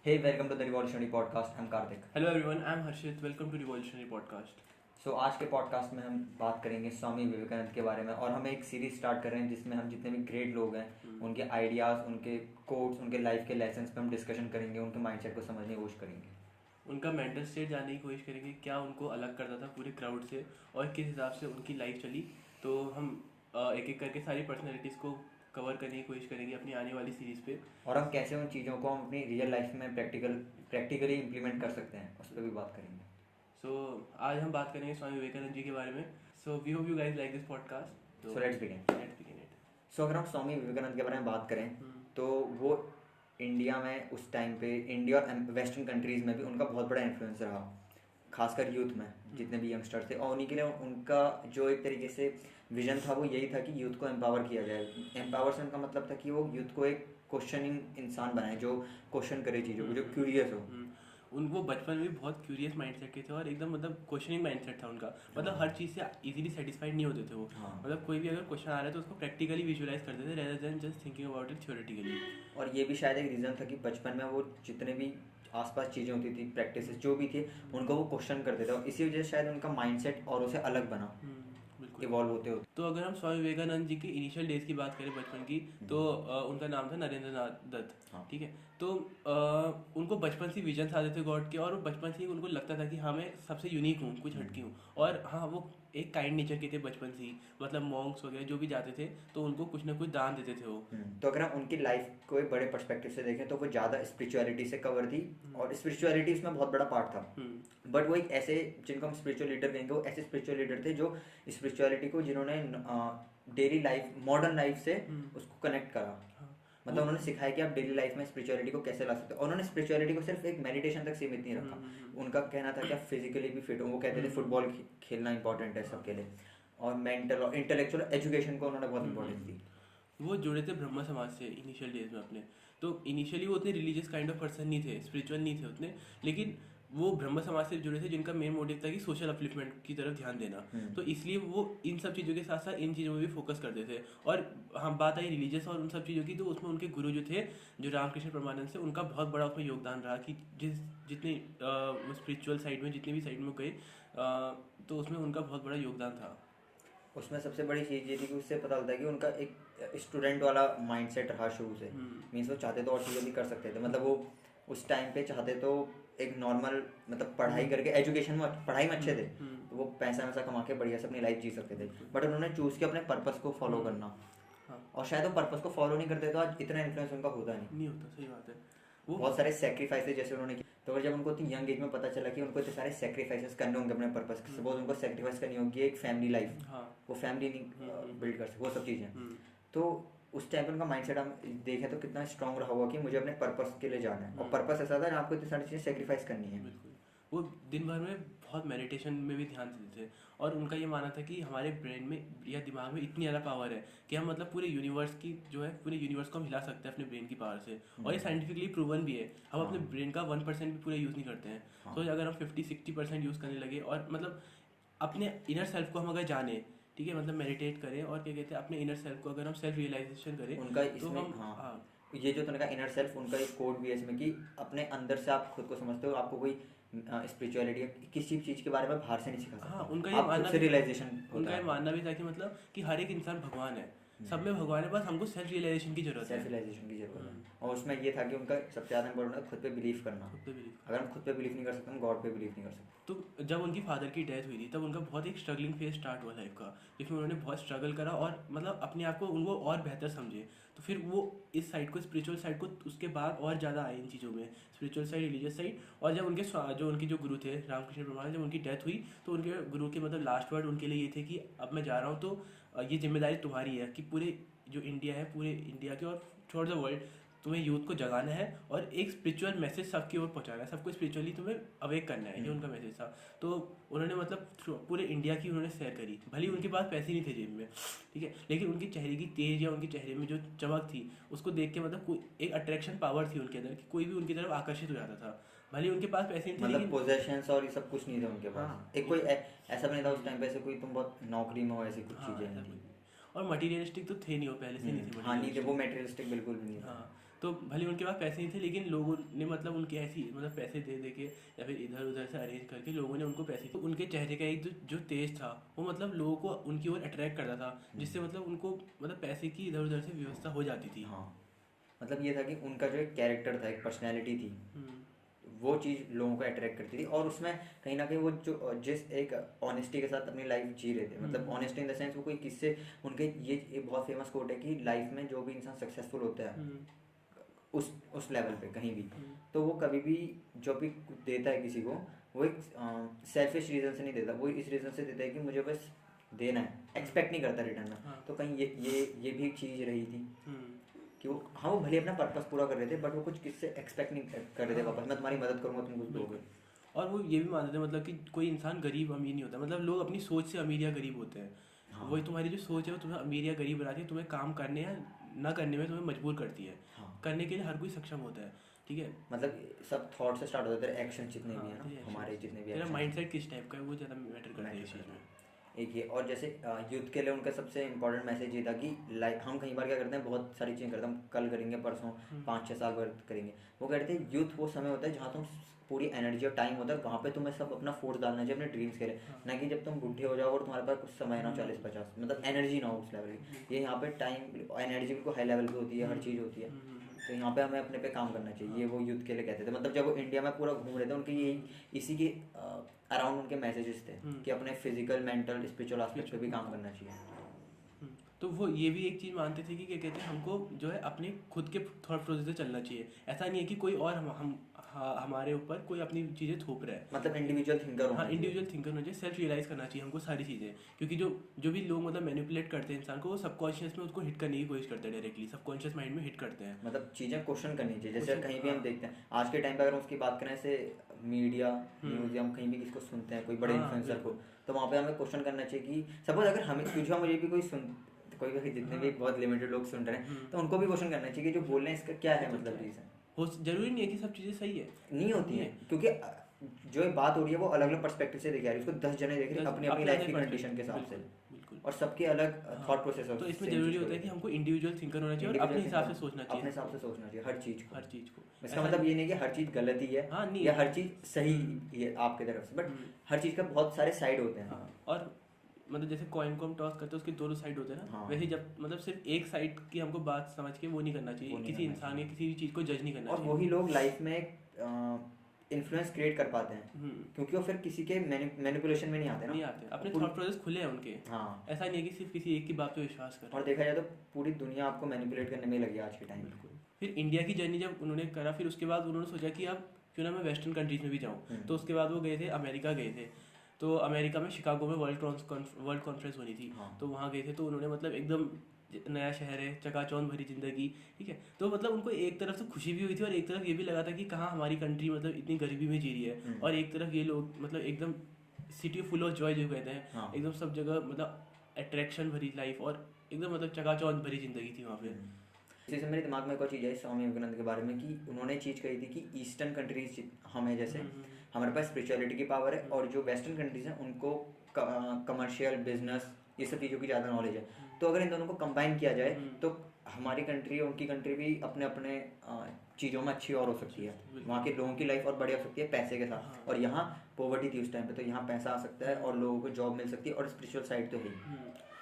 Hey, welcome to the Revolutionary Podcast. I'm Karthik. Hello everyone, I'm Harshit. Welcome to Revolutionary Podcast. सो आज के podcast में हम बात करेंगे स्वामी विवेकानंद के बारे में और हम एक सीरीज स्टार्ट कर रहे हैं जिसमें हम जितने भी ग्रेट लोग हैं उनके आइडियाज़, उनके कोट्स, उनके लाइफ के लेसन्स पे हम डिस्कशन करेंगे, उनके माइंडसेट को समझने की कोशिश करेंगे, उनका मेंटल स्टेट जानने की कोशिश करेंगे, क्या उनको अलग करता था पूरे क्राउड से और किस हिसाब से उनकी लाइफ चली। तो हम एक एक करके सारी पर्सनैलिटीज़ को कवर करने की कोशिश करेंगे अपनी आने वाली सीरीज़ पे। और हम कैसे उन चीज़ों को हम अपनी रियल लाइफ में प्रैक्टिकली इम्प्लीमेंट कर सकते हैं, उस पर भी बात करेंगे। सो आज हम बात करेंगे स्वामी विवेकानंद जी के बारे में। So we hope you guys like this podcast. So let's begin it. So अगर हम स्वामी विवेकानंद के बारे में बात करें तो वो इंडिया में उस टाइम पे, इंडिया और वेस्टर्न कंट्रीज़ में भी उनका बहुत बड़ा इन्फ्लुएंस रहा, खासकर यूथ में जितने भी यंगस्टर्स थे। और उन्हीं के लिए उनका जो एक तरीके से विजन था वो यही था कि यूथ को एम्पावर किया जाए। एम्पावर से उनका मतलब था कि वो यूथ को एक क्वेश्चनिंग इंसान बनाए, जो क्वेश्चन करे चीज़ों को, जो क्यूरियस हो। वो बचपन में भी बहुत क्यूरियस माइंडसेट के थे और एकदम मतलब क्वेश्चनिंग माइंडसेट था उनका। मतलब हर चीज़ से इजीली सेटिस्फाइड नहीं होते थे वो। मतलब कोई भी अगर क्वेश्चन आ रहा है तो उसको प्रैक्टिकली विजुअलाइज करते थे rather than just thinking about it theoretically. और ये भी शायद एक रीज़न था कि बचपन में वो जितने भी आसपास चीज़ें होती थी, प्रैक्टिसेस जो भी थे, उनको वो क्वेश्चन करते थे और इसी वजह से शायद उनका माइंडसेट और उसे अलग बना, इवॉल्व होते होते। तो अगर हम स्वामी विवेकानंद जी के इनिशियल डेज की बात करें बचपन की, तो उनका नाम था नरेंद्र नाथ दत्त। ठीक है। तो उनको बचपन से विजन्स आते थे गॉड के और वो बचपन से ही उनको लगता था कि हाँ मैं सबसे यूनिक हूँ, कुछ हटके हूँ। और हाँ वो एक काइंड नेचर के थे बचपन से ही। मतलब मॉन्क्स वगैरह जो भी जाते थे तो उनको कुछ ना कुछ दान देते थे वो। तो अगर हम उनकी लाइफ को एक बड़े पर्सपेक्टिव से देखें तो वो ज़्यादा स्पिरिचुअलिटी से कवर थी और स्पिरिचुअलिटी इसमें बहुत बड़ा पार्ट था। बट वो एक ऐसे जिनको हम स्पिरिचुअल लीडर कहेंगे, वो ऐसे स्पिरिचुअल लीडर थे जो स्पिरिचुअलिटी को जिन्होंने डेली लाइफ, मॉडर्न लाइफ से उसको कनेक्ट करा। मतलब उन्होंने सिखाया कि आप डेली लाइफ में स्पिरिचुअलिटी को कैसे ला सकते हो। और उन्होंने स्पिरिचुअलिटी को सिर्फ एक मेडिटेशन तक सीमित नहीं रखा। उनका कहना था कि आप फिजिकली भी फिट हो। वो कहते थे फुटबॉल खेलना इंपॉर्टेंट है सबके लिए, और मेंटल और इंटेलेक्चुअल एजुकेशन को उन्होंने बहुत इंपॉर्टेंस दी। वो जुड़े थे ब्रह्म समाज से इनिशियल डेज में अपने। तो इनिशियली वो उतने रिलीजियस काइंड ऑफ पर्सन नहीं थे, स्पिरिचुअल नहीं थे उतने, लेकिन वो ब्रह्म समाज से जुड़े थे जिनका मेन मोटिव था कि सोशल अपलिफ्टमेंट की तरफ ध्यान देना। तो इसलिए वो इन सब चीज़ों के साथ साथ इन चीज़ों में भी फोकस करते थे। और हम बात आई रिलीजियस और उन सब चीज़ों की, तो उसमें उनके गुरु जो थे, जो रामकृष्ण परमानंद से, उनका बहुत बड़ा उसमें योगदान रहा कि जितने वो स्पिरिचुअल साइड में जितने भी साइड में गए तो उसमें उनका बहुत बड़ा योगदान था। उसमें सबसे बड़ी चीज़ ये थी कि उससे पता चलता है कि उनका एक स्टूडेंट वाला माइंडसेट रहा शुरू से। मीन्स वो चाहते तो और चीज़ें भी कर सकते थे। मतलब वो उस टाइम पे चाहते तो एक नॉर्मल, मतलब पढ़ाई करके एजुकेशन में, पढ़ाई में अच्छे थे तो वो पैसा वैसा कमा के बढ़िया से अपनी लाइफ जी सकते थे। बट उन्होंने चूज़ किया अपने पर्पस को फॉलो करना। और शायद वो पर्पस को फॉलो नहीं करते तो आज इतना इन्फ्लुएंस उनका होता नहीं होता। सही बात है। वो बहुत सारे सेक्रीफाइसेस जैसे उन्होंने किए। तो अगर जब उनको इतनी यंग एज में पता चला कि उनको इतने सारे सेक्रीफाइसेस करने होंगे अपने पर्पस के, सपोज उनको सेक्रीफाइस करनी होगी एक फैमिली लाइफ, वो फैमिली नहीं बिल्ड कर सकते, वो सब चीज़ें। तो उस टाइम पर उनका माइंडसेट हम देखें तो कितना स्ट्रांग रहा होगा कि मुझे अपने पर्पस के लिए जाना है। और पर्पस ऐसा था आपको इतनी सारी चीज़ें सेक्रीफाइस करनी है। वो दिन भर में बहुत मेडिटेशन में भी ध्यान देते थे और उनका ये मानना था कि हमारे ब्रेन में या दिमाग में इतनी ज़्यादा पावर है कि हम मतलब पूरे यूनिवर्स की जो है, पूरे यूनिवर्स को हम हिला सकते हैं अपने ब्रेन की पावर से। और ये साइंटिफिकली प्रूवन भी है। हम अपने ब्रेन का 1% भी पूरा यूज़ नहीं करते हैं। तो अगर हम 50-60% यूज़ करने लगे और मतलब अपने इनर सेल्फ को हम अगर जाने, ठीक है, मतलब मेडिटेट करें और क्या कहते हैं अपने इनर सेल्फ को अगर हम सेल्फ रियलाइजेशन करें उनका तो इसमें हम ये जो तुमने कहा इनर सेल्फ, उनका एक कोड भी है इसमें कि अपने अंदर से आप खुद को समझते हो। आपको कोई स्पिरिचुअलिटी किसी भी चीज़ के बारे में बाहर से नहीं सिखा सकता। उनका ये मानना, रियलाइजेशन उनका ये मानना भी था कि मतलब कि हर एक इंसान भगवान है, सब में भगवान है, बस हमको सेल्फ रियलाइजेशन की जरूरत है। सेल्फ रियलाइजेशन की जरूरत है। और उसमें ये था कि उनका सबसे ज़्यादा इंपॉर्टेंट है खुद पे बिलीव करना। अगर हम खुद पे बिलीव नहीं कर सकते, हम गॉड पे बिलीव नहीं कर सकते। तो जब उनकी फादर की डेथ हुई थी तब उनका बहुत एक स्ट्रगलिंग फेज स्टार्ट हुआ लाइफ का, जिसमें उन्होंने बहुत स्ट्रगल करा और मतलब अपने आप को उनको और बेहतर समझे। तो फिर वो इस साइड को, स्पिरिचुअल साइड को उसके बाद और ज़्यादा आए इन चीज़ों में, स्पिरिचुअल साइड, रिलीजियस साइड। और जब उनके जो गुरु थे रामकृष्ण परमहंस, जब उनकी डेथ हुई तो उनके गुरु के मतलब लास्ट वर्ड उनके लिए ये थे कि अब मैं जा रहा हूँ, तो ये जिम्मेदारी तुम्हारी है कि पूरे जो इंडिया है, पूरे इंडिया के और थ्रू द वर्ल्ड तुम्हें यूथ को जगाना है और एक स्पिरिचुअल मैसेज सबकी ओर पहुंचाना है, सबको स्पिरिचुअली तुम्हें अवेक करना है। ये उनका मैसेज था। तो उन्होंने मतलब पूरे इंडिया की उन्होंने सैर करी। भले उनके पास पैसे नहीं थे जेब में, ठीक है, लेकिन उनकी चेहरे की तेज या उनके चेहरे में जो चमक थी उसको देख के मतलब कोई एक अट्रैक्शन पावर थी उनके अंदर कि कोई भी उनकी तरफ आकर्षित हो जाता था। भले उनके पास पैसे नहीं थे, मतलब पोजेशंस और ये सब कुछ नहीं था उनके पास। एक कोई ऐसा भी नहीं था उस टाइम पे ऐसे कोई तुम बहुत नौकरी में हो, ऐसी कुछ चीज़ें नहीं थी। और मटीरियलिस्टिक तो थे नहीं, वो पहले से नहीं थे। हाँ नहीं थे वो, मटेरियलिस्टिक बिल्कुल भी नहीं था। तो भले उनके पास पैसे नहीं थे, लेकिन लोगों ने मतलब उनके ऐसी मतलब पैसे दे दे के या फिर इधर उधर से अरेंज करके लोगों ने उनको पैसे, तो उनके चेहरे का एक जो तेज था वो मतलब लोगों को उनकी ओर अट्रैक्ट करता था, जिससे मतलब उनको मतलब पैसे की इधर उधर से व्यवस्था हो जाती थी। हाँ, मतलब ये था कि उनका जो एक कैरेक्टर था, एक पर्सनैलिटी थी, वो चीज़ लोगों को अट्रैक्ट करती थी। और उसमें कहीं ना कहीं वो जो जिस एक ऑनेस्टी के साथ अपनी लाइफ जी रहे थे, मतलब ऑनेस्टी इन द सेंस वो कोई किससे उनके ये बहुत फेमस कोट है कि लाइफ में जो भी इंसान सक्सेसफुल होता है उस लेवल पे कहीं भी, तो वो कभी भी जो भी कुछ देता है किसी को, वो एक सेल्फिश रीज़न से नहीं देता, वो इस रीज़न से देता है कि मुझे बस देना है, एक्सपेक्ट नहीं करता रिटर्न में। तो कहीं ये भी एक चीज़ रही थी कि वो, हाँ, वो भले अपना पर्पस पूरा कर रहे थे, बट वो कुछ किससे एक्सपेक्ट नहीं कर रहे थे वापस, मैं तुम्हारी मदद करूँगा तुम कुछ दोगे। और वो ये भी मानते थे मतलब कि कोई इंसान गरीब अमीर नहीं होता, मतलब लोग अपनी सोच से अमीर या गरीब होते हैं। वही तुम्हारी जो सोच है वो तुम्हें अमीर या गरीब बनाती है, तुम्हें काम करने या ना करने में तुम्हें मजबूर करती है। करने के लिए हर कोई सक्षम होता है, ठीक है। मतलब सब थॉट से स्टार्ट होता है, एक्शन जितने भी है ना हमारे, जितने भी तेरा माइंडसेट किस टाइप का है वो ज़्यादा मैटर करता है इस चीज़ में। एक ये, और जैसे यूथ के लिए उनका सबसे इम्पोर्टेंट मैसेज ये था कि लाइक हम कई बार क्या करते हैं, बहुत सारी चीज़ें करते हैं, हम कल करेंगे, परसों, 5-6 साल बाद करेंगे। वो कहते हैं यूथ वो समय होता है जहाँ तुम पूरी एनर्जी और टाइम होता है, वहाँ पे तुम्हें सब अपना फोर्स डालना चाहिए अपने ड्रीम्स के लिए, ना कि जब तुम बुढ़े हो जाओ और तुम्हारे पास कुछ समय ना 40-50, मतलब एनर्जी ना हो उस लेवल की। ये यहाँ पे टाइम एनर्जी बिल्कुल हाई लेवल की होती है, हर चीज़ होती है, तो यहाँ पे हमें अपने पे काम करना चाहिए। ये वो यूथ के लिए कहते थे, मतलब जब वो इंडिया में पूरा घूम रहे थे, उनके यही इसी के अराउंड उनके मैसेजेस थे कि अपने फिजिकल, मेंटल, स्पिरिचुअल एस्पेक्ट पे भी काम करना चाहिए। तो वो ये भी एक चीज़ मानते थे कि क्या कहते हैं, हमको जो है अपने खुद के थॉट प्रोसेस से चलना चाहिए। ऐसा नहीं है कि कोई और हमारे ऊपर कोई अपनी चीज़ें थोप रहा है, मतलब इंडिविजुअल थिंकर, हाँ इंडिविजुअल थिंकर होना चाहिए, सेल्फ रियलाइज़ करना चाहिए हमको सारी चीज़ें। क्योंकि जो भी लोग मतलब मैनिपुलेट करते हैं इंसान को, वो सबकॉन्शियस में उसको हिट करने की कोशिश करते हैं, डायरेक्टली सबकॉन्शियस माइंड में हिट करते हैं। मतलब चीज़ें क्वेश्चन करनी चाहिए, जैसे कहीं भी हम देखते हैं आज के टाइम पे, अगर उसकी बात करें से मीडिया न्यूज़, या हम कहीं भी किसको सुनते हैं, कोई बड़े इन्फ्लुएंसर को, तो वहाँ पे हमें क्वेश्चन करना चाहिए कि सपोज अगर हमें तुझे मुझे भी कोई जितने भी बहुत लिमिटेड लोग सुन रहे हैं, तो उनको भी क्वेश्चन करना चाहिए कि जो बोल रहे हैं इसका क्या है, मतलब रीज़न। हो जरूरी नहीं है कि सब चीज़ें सही है, नहीं होती है, क्योंकि जो ये बात हो रही है वो अलग अलग पर्सपेक्टिव से देख रही है, उसको 10 जने देख रहे हैं अपनी अपनी लाइफ की कंडीशन के हिसाब से, और सबके अलग थॉट प्रोसेस है। तो इसमें जरूरी होता है कि हमको इंडिविजुअल थिंकर होना चाहिए और अपने हिसाब से सोचना चाहिए, अपने हिसाब से सोचना चाहिए हर चीज़ को। इसका ऐसा मतलब ये नहीं कि हर चीज़ गलत ही है, हाँ, नहीं या हर चीज़ सही है आपके तरफ से, बट हर चीज़ का बहुत सारे साइड होते हैं। और मतलब जैसे कॉइन को हम टॉस करते हैं उसके दोनों साइड होते हैं ना, वैसे जब मतलब सिर्फ एक साइड की हमको बात समझ के वो नहीं करना चाहिए, किसी इंसान या किसी भी चीज़ को जज नहीं करना और चाहिए। वही लोग लाइफ में इन्फ्लुएंस क्रिएट कर पाते हैं, क्योंकि वो फिर किसी के मैनिपुलेशन में नहीं आते ना, नहीं आते, अपने थॉट प्रोसेस खुले हैं उनके। हाँ, ऐसा नहीं है कि सिर्फ किसी एक की बात पे विश्वास कर। और देखा जाए तो पूरी दुनिया आपको मैनिपुलेट करने में लगी है आज के टाइम में। फिर इंडिया की जर्नी जब उन्होंने करा, फिर उसके बाद उन्होंने सोचा कि अब क्यों ना मैं वेस्टर्न कंट्रीज में भी जाऊँ। तो उसके बाद वो गए थे अमेरिका गए थे, तो अमेरिका में शिकागो में वर्ल्ड कॉन्फ्रेंस होनी थी। तो वहाँ गए थे, तो उन्होंने मतलब एकदम नया शहर है, चकाचौंध भरी जिंदगी, ठीक है। तो मतलब उनको एक तरफ से खुशी भी हुई थी और एक तरफ ये भी लगा था कि कहाँ हमारी कंट्री मतलब इतनी गरीबी में जी रही है, और एक तरफ ये लोग मतलब एकदम सिटी फुल ऑफ जॉय जो कहते हैं, एकदम सब जगह मतलब अट्रैक्शन भरी लाइफ और एकदम मतलब चकाचौंध भरी जिंदगी थी वहाँ पे। इसी से मेरे दिमाग में एक और चीज़ है स्वामी विवेकानंद के बारे में, कि उन्होंने चीज़ कही थी कि ईस्टर्न कंट्रीज हमें जैसे हमारे पास स्पिरिचुअलिटी की पावर है, और जो वेस्टर्न कंट्रीज हैं उनको कमर्शियल बिजनेस ये सब चीज़ों की ज़्यादा नॉलेज है। तो अगर इन दोनों को कंबाइन किया जाए तो हमारी कंट्री और उनकी कंट्री भी अपने अपने चीज़ों में अच्छी और हो सकती है, वहाँ के लोगों की लाइफ और बढ़िया हो सकती है पैसे के साथ। और यहाँ पॉवर्टी थी उस टाइम पे, तो यहाँ पैसा आ सकता है और लोगों को जॉब मिल सकती है, और स्पिरिचुअल साइड तो है ही।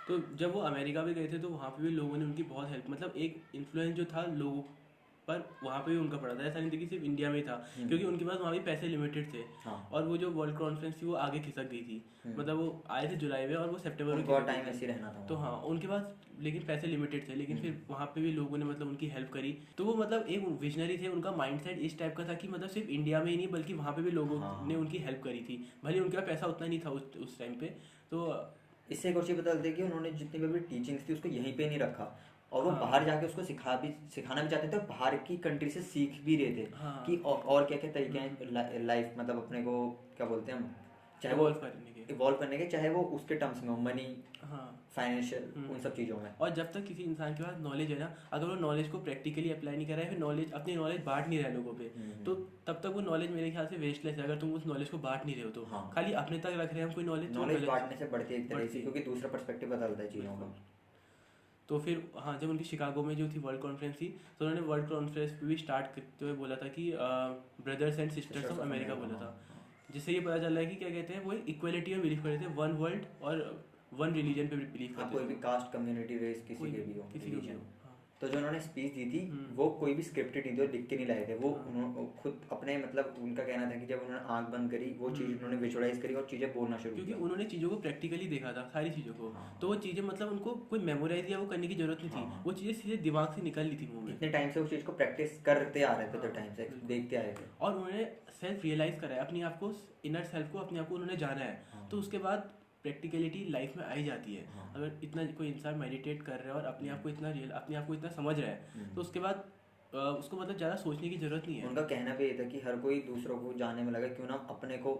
तो जब वो अमेरिका भी गए थे तो वहाँ पे भी लोगों ने उनकी बहुत हेल्प, मतलब एक इन्फ्लुएंस जो था लोगों पर वहाँ पे भी उनका पड़ा था, ऐसा नहीं था कि सिर्फ इंडिया में ही था, क्योंकि उनके पास वहाँ भी पैसे लिमिटेड थे। और वो जो वर्ल्ड कॉन्फ्रेंस थी वो आगे खिसक गई थी, मतलब वो आए थे जुलाई में और वो सितंबर में टाइम ऐसे रहना था। तो हाँ उनके पास लेकिन पैसे लिमिटेड थे, लेकिन फिर वहाँ पे भी लोगों ने मतलब उनकी हेल्प करी। तो वो मतलब एक विजनरी थे, उनका माइंडसेट इस टाइप का था कि मतलब सिर्फ इंडिया में ही नहीं बल्कि वहाँ पे भी लोगों ने उनकी हेल्प करी थी, भले उनका पैसा उतना नहीं था उस टाइम पे। तो इससे एक और चीज़ बता देते कि उन्होंने जितनी भी टीचिंग्स थी उसको यहीं पे नहीं रखा, और वो बाहर जाके उसको सिखाना भी चाहते थे, बाहर की कंट्री से सीख भी रहे थे कि और क्या क्या तरीके हैं लाइफ, मतलब अपने को क्या बोलते हैं हम, चाहे वो इवॉल्व करने के, चाहे वो उसके टर्म्स में हो, मनी, फाइनेंशियल, उन सब चीज़ों में। और जब तक किसी इंसान के पास नॉलेज है ना, अगर वो नॉलेज को प्रैक्टिकली अप्लाई नहीं कर रहा है, फिर नॉलेज अपनी नॉलेज बांट नहीं रहा है लोगों पे, तो तब तक वो नॉलेज मेरे ख्याल से वेस्टलेस है। अगर तुम उस नॉलेज को बांट नहीं रहे हो तो खाली अपने तक रख रहे हैं हम कोई नॉलेज बांटने से बढ़ती है एक तरह से, क्योंकि दूसरा पर्सपेक्टिव बदलता है चीज़ों का। तो फिर हाँ, जब उनकी शिकागो में जो थी वर्ल्ड कॉन्फ्रेंस थी, तो उन्होंने वर्ल्ड कॉन्फ्रेंस पे भी स्टार्ट करते हुए बोला था कि brothers and sisters of America बोला था, जिससे ये पता चल रहा है कि क्या कहते हैं वो इक्वलिटी में बिलीव करते थे, वन वर्ल्ड और वन रिलीजन पे बिलीव करते थे। कोई भी कास्ट, कम्युनिटी, रेस किसी के भी हो, किसी के भी हो। तो जो उन्होंने स्पीच दी थी वो कोई भी स्क्रिप्टेड नहीं थी और लिख के नहीं लाए थे वो, उन्होंने खुद अपने मतलब उनका कहना था कि जब उन्होंने आंख बंद करी वो चीज़ उन्होंने विजुअलाइज करी और चीज़ें बोलना शुरू क्योंकि उन्होंने चीज़ों को प्रैक्टिकली देखा था, सारी चीज़ों को। तो वो चीज़ें मतलब उनको कोई मेमोराइज या वो करने की जरूरत नहीं थी, वो चीज़ें सीधे दिमाग से निकल ली थी मुंह में। इतने टाइम से उस चीज़ को प्रैक्टिस करते आ रहे थे, तो टाइम से देखते आए थे, और उन्होंने सेल्फ रियलाइज करा है अपने आप को, इनर सेल्फ को, अपने आप को उन्होंने जाना है। तो उसके बाद प्रैक्टिकलिटी लाइफ में आई जाती है। अगर इतना कोई इंसान मेडिटेट कर रहा है और अपने आप को इतना समझ रहा है, तो उसके बाद उसको मतलब ज़्यादा सोचने की जरूरत नहीं है। उनका कहना भी ये था कि हर कोई दूसरों को जानने में लगा, क्यों ना अपने को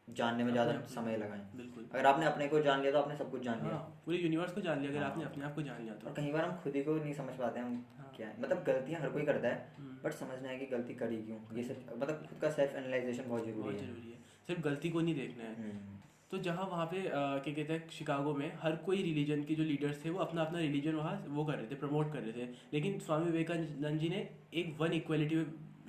जानने में ज़्यादा समय लगाएं। बिल्कुल, अगर आपने अपने को जान लिया तो आपने सब कुछ जान लिया, पूरे यूनिवर्स को जान लिया अगर आपने अपने आप को जान लिया तो। और कई बार हम खुद ही को नहीं समझ पाते हैं हम क्या है, मतलब गलतियाँ हर कोई करता है, बट समझना है कि गलती करी क्यों, ये सब मतलब खुद का सेल्फ एनालाइजेशन बहुत जरूरी है। सिर्फ गलती को नहीं देखना है। तो जहाँ वहाँ पे क्या कहते हैं शिकागो में हर कोई रिलीजन के जो लीडर्स थे वो अपना अपना रिलीजन वहाँ वो कर रहे थे, प्रमोट कर रहे थे, लेकिन स्वामी विवेकानंद जी ने एक वन इक्वलिटी और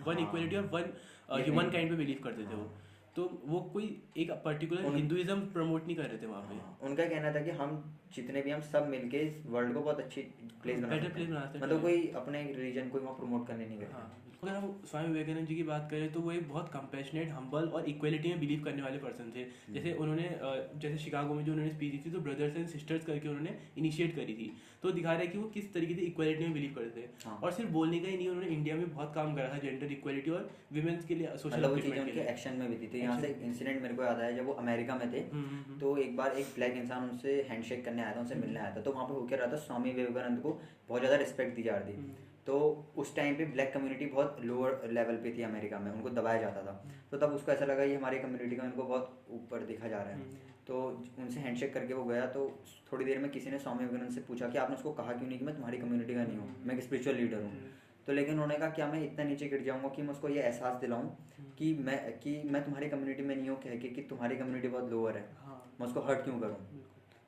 वन ह्यूमन काइंड पे बिलीव करते थे वो। तो वो कोई एक पर्टिकुलर हिंदुइज्म प्रमोट नहीं कर रहे थे वहाँ पे। उनका कहना था कि हम जितने भी हम सब मिलके इस वर्ल्ड को बहुत अच्छी प्लेस बना सकते हैं, मतलब कोई अपने रिलीजन को वहाँ प्रमोट करने नहीं गए। अगर हम स्वामी विवेकानंद जी की बात करें तो वो एक बहुत कंपैशनेट, हम्बल और इक्वलिटी में बिलीव करने वाले पर्सन थे। जैसे उन्होंने जैसे शिकागो में जो उन्होंने स्पीच दी थी तो ब्रदर्स एंड सिस्टर्स करके उन्होंने इनिशिएट करी थी, तो दिखा रहा है कि वो किस तरीके से इक्वलिटी में बिलीव करते थे। और सिर्फ बोलने का ही नहीं, उन्होंने इंडिया में बहुत काम करा था जेंडर इक्वलिटी और विमेंस के लिए, सोशल अपलिफ्टमेंट के लिए, एक्शन में भी थी। तो यहाँ से इंसिडेंट मेरे को याद आया, जब वो अमेरिका में थे तो एक बार एक ब्लैक इंसान उनसे हैंडशेक करने आया था, उनसे मिलने आया था, तो वहाँ पे हो क्या रहा था, स्वामी विवेकानंद को बहुत ज़्यादा रिस्पेक्ट दी जा रही थी। तो उस टाइम पे ब्लैक कम्युनिटी बहुत लोअर लेवल पे थी अमेरिका में, उनको दबाया जाता था। तो तब उसको ऐसा लगा ये हमारी कम्युनिटी का इनको बहुत ऊपर देखा जा रहा है, तो उनसे हैंडशेक करके वो गया। तो थोड़ी देर में किसी ने स्वामी विवेकानंद से पूछा कि आपने उसको कहा क्यों नहीं कि मैं तुम्हारी कम्युनिटी का नहीं हूँ, मैं एक स्पिरिचुअल लीडर हूँ। तो लेकिन उन्होंने कहा क्या मैं इतना नीचे गिर जाऊँगा कि मैं उसको ये एहसास दिलाऊँ कि मैं तुम्हारी कम्युनिटी में नहीं हूँ, कह के कि तुम्हारी कम्युनिटी बहुत लोअर है, मैं उसको हर्ट क्यों करूँ।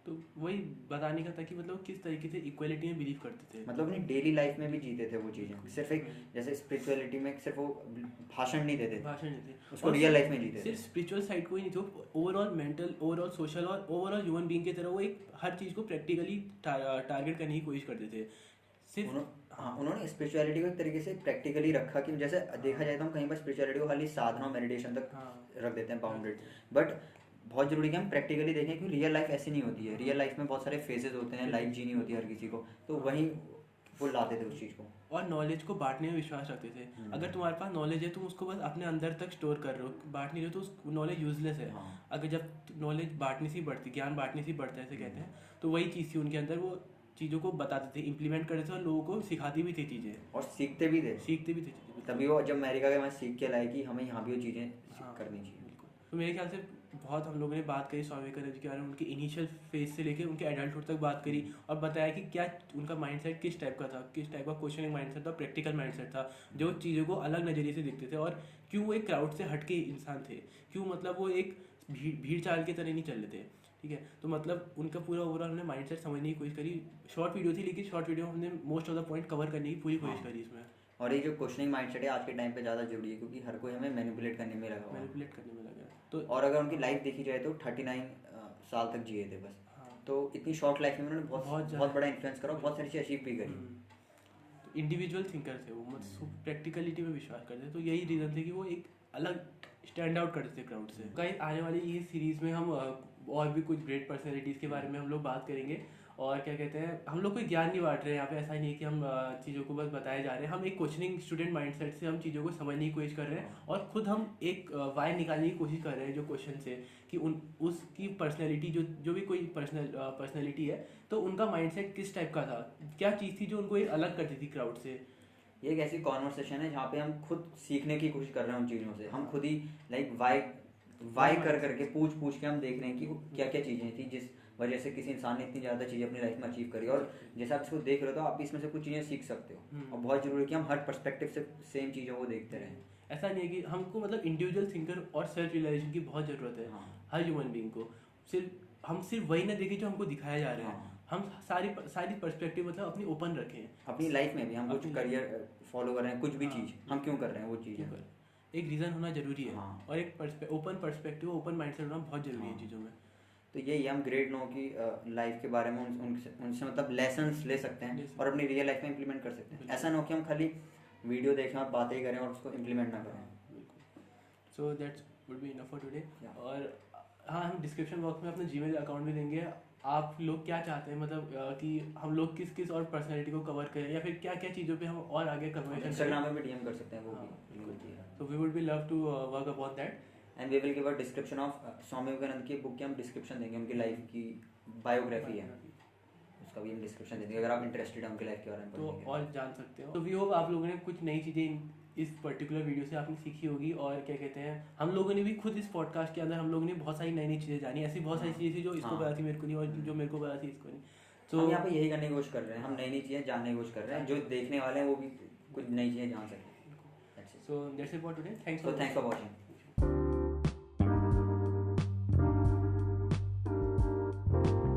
तो वही बताने का था कि मतलब किस तरीके से इक्वलिटी में बिलीव करते थे, मतलब अपनी डेली लाइफ में भी जीते थे वो चीज़ें, सिर्फ एक जैसे स्पिरिचुअलिटी में सिर्फ वो भाषण नहीं देते उसको रियल लाइफ में जीते थे। सिर्फ स्पिरिचुअल साइड को ही नहीं, तो ओवरऑल मेंटल, ओवरऑल सोशल और ओवरऑल ह्यूमन बीइंग की तरह वो एक हर चीज़ को प्रैक्टिकली टारगेट करने की कोशिश करते थे। सिर्फ उन्होंने स्पिरिचुअलिटी को एक तरीके से प्रैक्टिकली रखा कि जैसे देखा जाए तो हम कहीं पर स्पिरिचुअलिटी को खाली साधना और मेडिटेशन तक रख देते हैं बाउंडेड, बट बहुत जरूरी है कि हम प्रैक्टिकली देखें कि रियल लाइफ ऐसी नहीं होती है। रियल लाइफ में बहुत सारे फेजेस होते हैं, लाइफ जीनी होती है हर किसी को, तो वहीं वो लाते थे उस चीज़ को। और नॉलेज को बांटने में विश्वास रखते थे। अगर तुम्हारे पास नॉलेज है तुम उसको बस अपने अंदर तक स्टोर कर रहे हो, बांट नहीं रहे हो, तो नॉलेज यूजलेस है। अगर जब नॉलेज बांटने से बढ़ती, ज्ञान बांटने से बढ़ता है ऐसे कहते हैं, तो वही चीज़ थी उनके अंदर, वो चीज़ों को बताते थे, इंप्लीमेंट करते थे और लोगों को सिखाती भी थी चीज़ें, और सीखते भी थे चीज़ें। तभी वो जब अमेरिका के वहाँ सीख के लाए कि हमें यहाँ भी वो चीज़ें करनी चाहिए। तो मेरे ख्याल से बहुत हम लोगों ने बात करी स्वामी विवेकानंद जी के बारे में, उनके इनिशियल फेज से लेके उनके एडल्टहुड तक बात करी और बताया कि क्या उनका माइंडसेट किस टाइप का था, किस टाइप का क्वेश्चनिंग माइंडसेट था, प्रैक्टिकल माइंडसेट था, जो चीज़ों को अलग नज़रिए से देखते थे, और क्यों वो एक क्राउड से हटके इंसान थे, क्यों मतलब वो एक भीड़ चाल की तरह नहीं चल रहे थे। ठीक है, तो मतलब उनका पूरा ओवरऑल हमने माइंडसेट समझने की कोशिश करी। शॉर्ट वीडियो थी लेकिन शॉर्ट वीडियो में हमने most of the point cover करने की पूरी कोशिश करी इसमें। और ये जो क्वेश्चनिंग माइंडसेट है आज के टाइम पे ज़्यादा जरूरी है, क्योंकि हर कोई हमें मैनिपुलेट करने में लगा तो और अगर उनकी लाइफ देखी जाए तो 39 साल तक जिए थे बस। तो इतनी शॉर्ट लाइफ में उन्होंने बहुत बड़ा इन्फ्लुएंस करा, बहुत सारी चीज़ अचीव भी करी। तो इंडिविजुअल थिंकर थे वो, मतलब प्रैक्टिकलिटी में विश्वास करते थे, तो यही रीज़न थे कि वो एक अलग स्टैंड आउट करते थे क्राउड से। कहीं आने वाली ये सीरीज़ में हम और भी कुछ ग्रेट पर्सनैलिटीज़ के बारे में हम लोग बात करेंगे। और क्या कहते हैं, हम लोग कोई ज्ञान नहीं बांट रहे हैं यहाँ पे, ऐसा नहीं है कि हम चीज़ों को बस बताए जा रहे हैं, हम एक क्वेश्चनिंग स्टूडेंट माइंडसेट से हम चीज़ों को समझने की कोशिश कर रहे हैं और खुद हम एक वाई निकालने की कोशिश कर रहे हैं जो क्वेश्चन से, कि उसकी पर्सनैलिटी जो भी कोई पर्सनैलिटी है तो उनका माइंडसेट किस टाइप का था, क्या चीज़ थी जो उनको एक अलग करती थी क्राउड से। ये एक ऐसी कॉन्वर्सेशन है जहाँ पे हम खुद सीखने की कोशिश कर रहे हैं उन चीज़ों से, हम खुद ही लाइक वाई करके पूछ के हम देख रहे हैं कि क्या क्या चीज़ें थी जिस वजह से किसी इंसान ने इतनी ज़्यादा चीज़ें अपनी लाइफ में अचीव करी। और जैसे आप इसको देख रहे हो तो आप इसमें से कुछ चीज़ें सीख सकते हो, और बहुत जरूरी है कि हम हर पर्सपेक्टिव से सेम चीज़ों को देखते रहें। ऐसा नहीं है कि हमको मतलब इंडिविजुअल थिंकर और सेल्फ रियलाइजेशन की बहुत ज़रूरत है हर ह्यूमन बीइंग को। हम सिर्फ वही ना देखें जो हमको दिखाया जा रहा है, हम सारी पर्सपेक्टिव मतलब अपनी ओपन रखें अपनी लाइफ में भी। हम कुछ करियर फॉलो कर रहे हैं, कुछ भी चीज़ हम क्यों कर रहे हैं वो चीज़ है, एक रीज़न होना जरूरी है। हाँ। और एक ओपन पर्सपेक्टिव, ओपन माइंडसेट होना बहुत जरूरी है चीज़ों में। तो यही हम ग्रेट नो की लाइफ के बारे में उनसे मतलब लेसन्स ले सकते हैं और अपनी रियल लाइफ में इम्प्लीमेंट कर सकते हैं। ऐसा ना हो कि हम खाली वीडियो देखें और बातें करें और उसको इम्प्लीमेंट ना करें। So that's would be enough for today. और हाँ, हम डिस्क्रिप्शन बॉक्स में अपना जीमेल अकाउंट भी देंगे। आप लोग क्या चाहते हैं मतलब कि हम लोग किस किस और पर्सनैलिटी को कवर करें, या फिर क्या क्या चीज़ों पे हम और आगे कन्वर्सेशन इंस्टाग्राम में भी डीएम कर सकते हैं वो भी। तो we would be love to work upon that and we will give a description of Swami Vivekananda की बुक की हम डिस्क्रिप्शन देंगे, उनकी लाइफ की बायोग्राफी है उसका भी हम डिस्क्रिप्शन देंगे अगर आप इंटरेस्टेड हैं उनकी लाइफ के बारे में तो और जान सकते हो। तो वी होप आप लोगों ने कुछ नई चीज़ें इस पर्टिकुलर वीडियो से आपने सीखी होगी। और क्या कहते हैं, हम लोगों ने भी खुद इस पॉडकास्ट के अंदर हम लोगों ने बहुत सारी नई नई चीज़ें जानी। ऐसी बहुत सारी चीज़ें थी जो इसको पता थी मेरे को नहीं, और जो मेरे को पता थी इसको नहीं। तो हम यहाँ पे यही करने की कोशिश कर रहे हैं, हम नई नई चीज़ें जानने की कोशिश कर रहे हैं, जो देखने वाले हैं वो भी कुछ नई चीज़ें जान सकें। So that's it for today. Thanks for watching.